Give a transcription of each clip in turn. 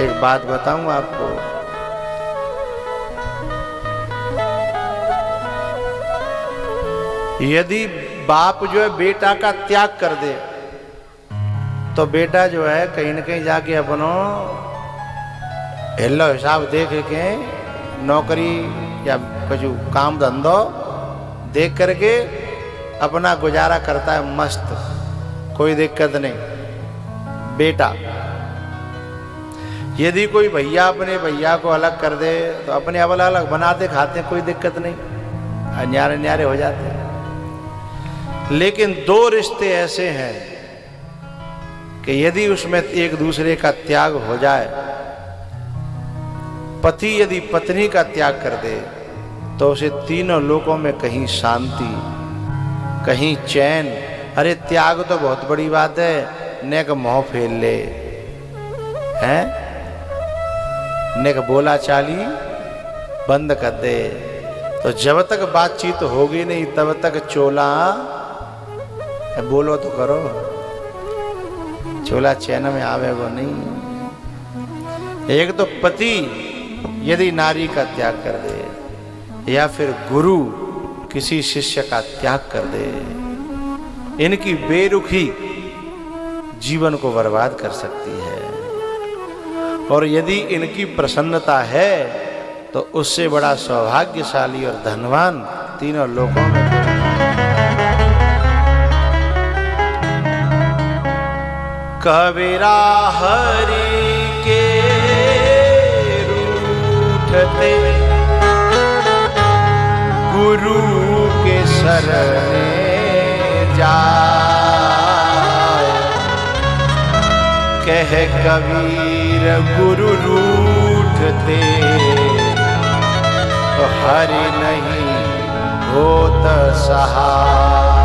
एक बात बताऊं आपको, यदि बाप जो है बेटा का त्याग कर दे तो बेटा जो है कहीं न कहीं जाके अपनो हिल्लो हिसाब देख के नौकरी या कुछ काम धंधो देख करके अपना गुजारा करता है मस्त, कोई दिक्कत नहीं। बेटा यदि कोई भैया अपने भैया को अलग कर दे तो अपने अलग अलग बनाते खाते, कोई दिक्कत नहीं, अन्यारे अन्यारे हो जाते हैं। लेकिन दो रिश्ते ऐसे हैं कि यदि उसमें एक दूसरे का त्याग हो जाए, पति यदि पत्नी का त्याग कर दे तो उसे तीनों लोकों में कहीं शांति, कहीं चैन। अरे त्याग तो बहुत बड़ी बात है, नेक मोह फेर ले हैं, नेक बोला चाली बंद कर दे। तो जब तक बातचीत होगी नहीं तब तक चोला, बोलो तो करो, चोला चैन में आवे वो नहीं। एक तो पति यदि नारी का त्याग कर दे या फिर गुरु किसी शिष्य का त्याग कर दे, इनकी बेरुखी जीवन को बर्बाद कर सकती है। और यदि इनकी प्रसन्नता है तो उससे बड़ा सौभाग्यशाली और धनवान तीनों लोगों में कबीरा हरि के रूठते गुरु के शरण जाए। कह कबीर गुरु रूठते तो हरि नहीं होत सहाय।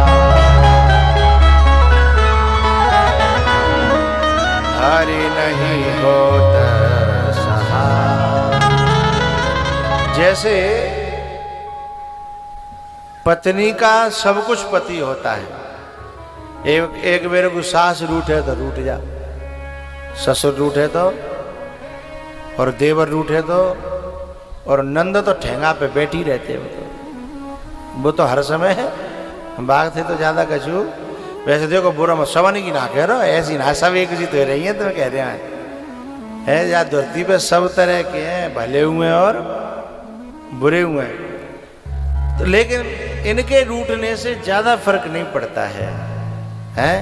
हरि नहीं होत सहाय। जैसे पत्नी का सब कुछ पति होता है। एक मेरे को सास रूठे तो रूठ जा, ससुर रूठे तो, और देवर रूठे तो, और नंद तो ठेंगा पे बैठी रहते। वो तो हर समय है, बाघ थे तो ज्यादा कछू। वैसे देखो बुरा मत सवन की ना कह रहा, ऐसी ना सब एक सी तो रही है, तो कह रहे हैं या धरती पे सब तरह के हैं, भले हुए और बुरे हुए हैं। तो लेकिन इनके रूठने से ज्यादा फर्क नहीं पड़ता है, हैं?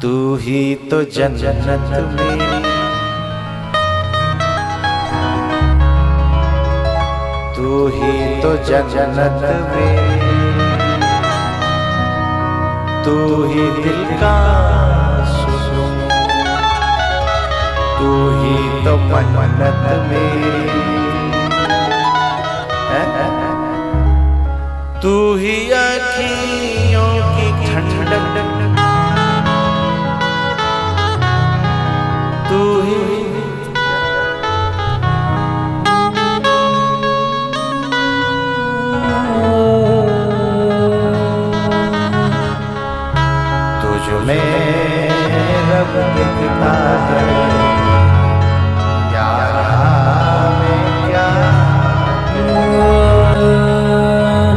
तू ही तो जन्नत मेरी, तू ही तो जन्नत मेरी, तू ही दिल का सुकून, तू ही तो मन्नत मेरी, तू ही आँखियों की ठंडक, तू ही तुझ में रब दिखता है, यारा में क्या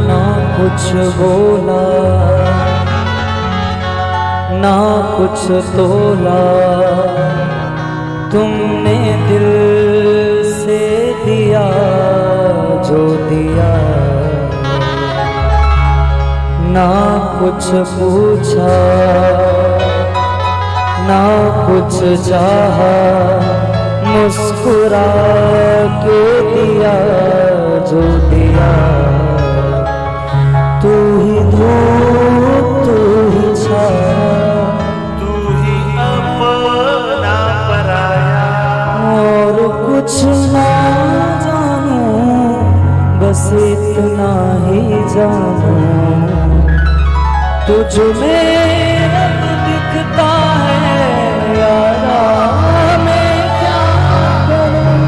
ना कुछ बोला ना कुछ तोला, तुमने दिल से दिया जो दिया। ना कुछ पूछा ना कुछ चाहा, मुस्कुरा के दिया जो दिया। तू ही धूप तू ही छाया, तू ही अपना पराया, और कुछ ना जानूं बस इतना ही जानूं। तुझ में रब दिखता है, यारा मैं क्या करूं।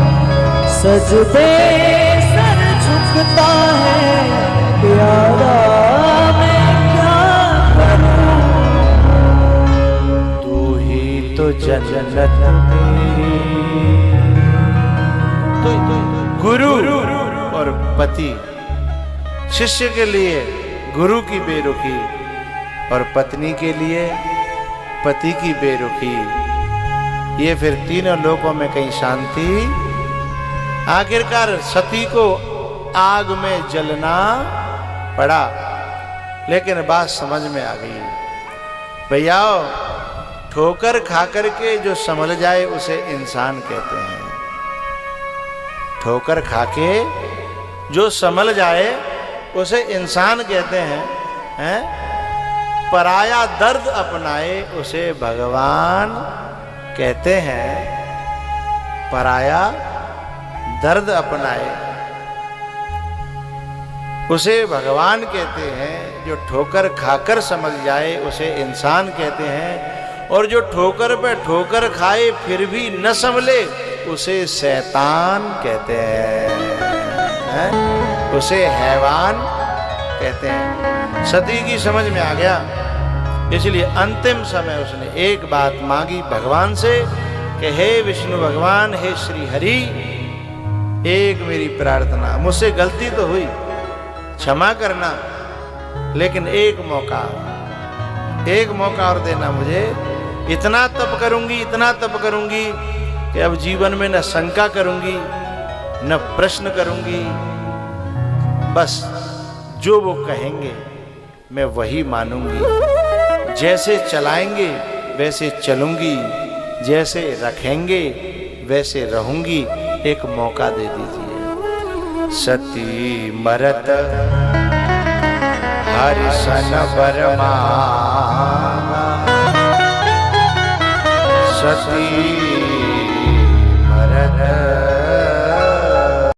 सजदे सर झुकता है, यारा मैं क्या करूं। तू ही तो जन्नत मेरी, गुरु और पति, शिष्य के लिए गुरु की बेरुखी और पत्नी के लिए पति की बेरुखी, ये फिर तीनों लोकों में कहीं शांति। आखिरकार सती को आग में जलना पड़ा, लेकिन बात समझ में आ गई। भैया ठोकर खा करके जो संभल जाए उसे इंसान कहते हैं। ठोकर खा के जो संभल जाए उसे इंसान कहते हैं, पराया दर्द अपनाए उसे भगवान कहते हैं। पराया दर्द अपनाए उसे भगवान कहते हैं। जो ठोकर खाकर समझ जाए उसे इंसान कहते हैं, और जो ठोकर पे ठोकर खाए फिर भी न संभले उसे शैतान कहते हैं, उसे हैवान कहते हैं। सती की समझ में आ गया, इसलिए अंतिम समय उसने एक बात मांगी भगवान से कि हे विष्णु भगवान, हे श्री हरि, एक मेरी प्रार्थना, मुझसे गलती तो हुई, क्षमा करना, लेकिन एक मौका और देना मुझे। इतना तप करूंगी, इतना तप करूंगी कि अब जीवन में न शंका करूंगी न प्रश्न करूंगी, बस जो वो कहेंगे मैं वही मानूंगी। जैसे चलाएंगे वैसे चलूंगी, जैसे रखेंगे वैसे रहूंगी, एक मौका दे दीजिए। सती मरत हरिशन बरमा, सती